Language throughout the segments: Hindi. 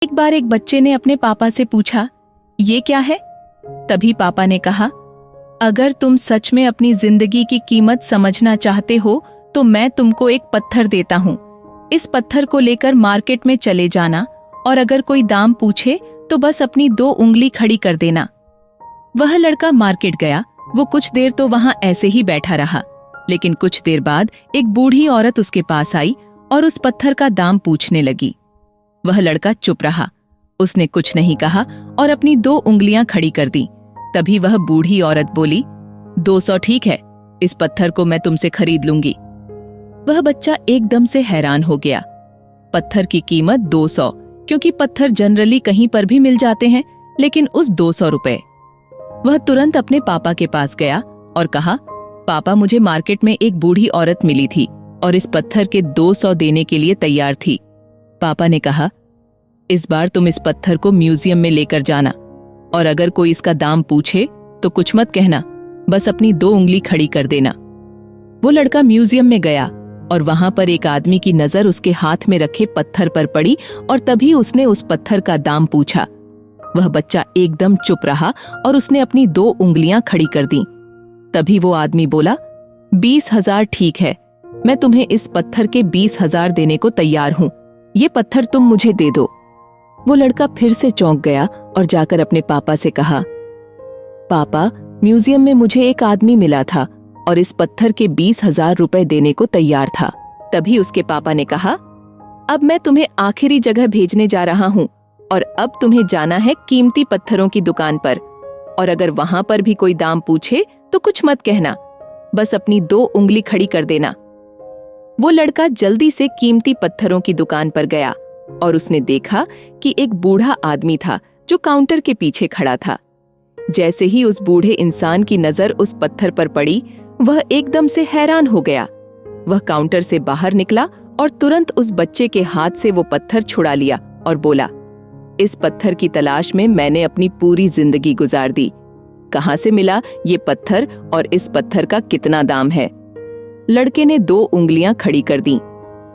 एक बार एक बच्चे ने अपने पापा से पूछा, ये क्या है? तभी पापा ने कहा, अगर तुम सच में अपनी जिंदगी की कीमत समझना चाहते हो तो मैं तुमको एक पत्थर देता हूँ। इस पत्थर को लेकर मार्केट में चले जाना और अगर कोई दाम पूछे तो बस अपनी 2 उंगली खड़ी कर देना। वह लड़का मार्केट गया। वो कुछ देर तो वहां ऐसे ही बैठा रहा, लेकिन कुछ देर बाद एक बूढ़ी औरत उसके पास आई और उस पत्थर का दाम पूछने लगी। वह लड़का चुप रहा। उसने कुछ नहीं कहा और अपनी 2 उंगलियां खड़ी कर दी। तभी वह बूढ़ी औरत बोली, 200 ठीक है, इस पत्थर को मैं तुमसे खरीद लूंगी। वह बच्चा एकदम से हैरान हो गया। पत्थर की कीमत 200, क्योंकि पत्थर जनरली कहीं पर भी मिल जाते हैं, लेकिन उस 200 रुपए। वह तुरंत अपने पापा के पास गया और कहा, पापा, मुझे मार्केट में एक बूढ़ी औरत मिली थी और इस पत्थर के 200 देने के लिए तैयार थी। पापा ने कहा, इस बार तुम इस पत्थर को म्यूजियम में लेकर जाना और अगर कोई इसका दाम पूछे तो कुछ मत कहना, बस अपनी 2 उंगली खड़ी कर देना। वो लड़का म्यूजियम में गया और वहां पर एक आदमी की नजर उसके हाथ में रखे पत्थर पर पड़ी और तभी उसने उस पत्थर का दाम पूछा। वह बच्चा एकदम चुप रहा और उसने अपनी 2 उंगलियां खड़ी कर दी। तभी वो आदमी बोला, 20,000 ठीक है, मैं तुम्हें इस पत्थर के 20,000 देने को तैयार हूं। ये पत्थर तुम मुझे दे दो। वो लड़का फिर से चौंक गया और जाकर अपने पापा से कहा, पापा, म्यूजियम में मुझे एक आदमी मिला था और इस पत्थर के 20,000 रुपए देने को तैयार था। तभी उसके पापा ने कहा, अब मैं तुम्हें आखिरी जगह भेजने जा रहा हूं और अब तुम्हें जाना है कीमती पत्थरों की दुकान पर और अगर वहां पर भी कोई दाम पूछे तो कुछ मत कहना, बस अपनी 2 उंगली खड़ी कर देना। वो लड़का जल्दी से कीमती पत्थरों की दुकान पर गया और उसने देखा कि एक बूढ़ा आदमी था जो काउंटर के पीछे खड़ा था। जैसे ही उस बूढ़े इंसान की नजर उस पत्थर पर पड़ी, वह एकदम से हैरान हो गया। वह काउंटर से बाहर निकला और तुरंत उस बच्चे के हाथ से वो पत्थर छुड़ा लिया और बोला, इस पत्थर की तलाश में मैंने अपनी पूरी जिंदगी गुजार दी। कहां से मिला ये पत्थर और इस पत्थर का कितना दाम है? लड़के ने 2 उंगलियां खड़ी कर दी।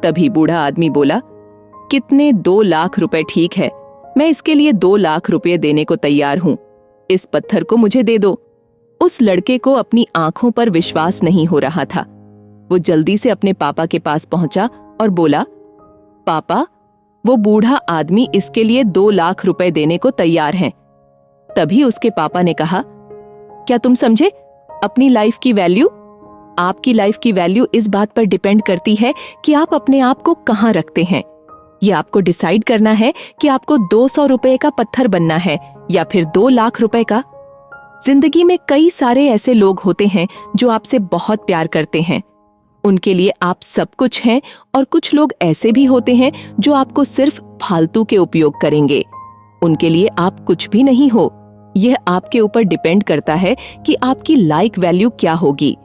तभी बूढ़ा आदमी बोला, कितने? 2 लाख रुपए ठीक है, मैं इसके लिए 2 लाख रुपए देने को तैयार हूं। इस पत्थर को मुझे दे दो। उस लड़के को अपनी आंखों पर विश्वास नहीं हो रहा था। वो जल्दी से अपने पापा के पास पहुंचा और बोला, पापा, वो बूढ़ा आदमी इसके लिए 2 लाख रुपए देने को तैयार है। तभी उसके पापा ने कहा, क्या तुम समझे अपनी लाइफ की वैल्यू? आपकी लाइफ की वैल्यू इस बात पर डिपेंड करती है कि आप अपने आप को कहां रखते हैं। ये आपको डिसाइड करना है कि आपको 200 रुपए का पत्थर बनना है या फिर 2 लाख रुपए का। जिंदगी में कई सारे ऐसे लोग होते हैं जो आपसे बहुत प्यार करते हैं। उनके लिए आप सब कुछ हैं और कुछ लोग ऐसे भी होते हैं जो आपको सिर्फ फालतू के उपयोग करेंगे। उनके लिए आप कुछ भी नहीं हो। यह आपके ऊपर डिपेंड करता है कि आपकी लाइक वैल्यू क्या होगी।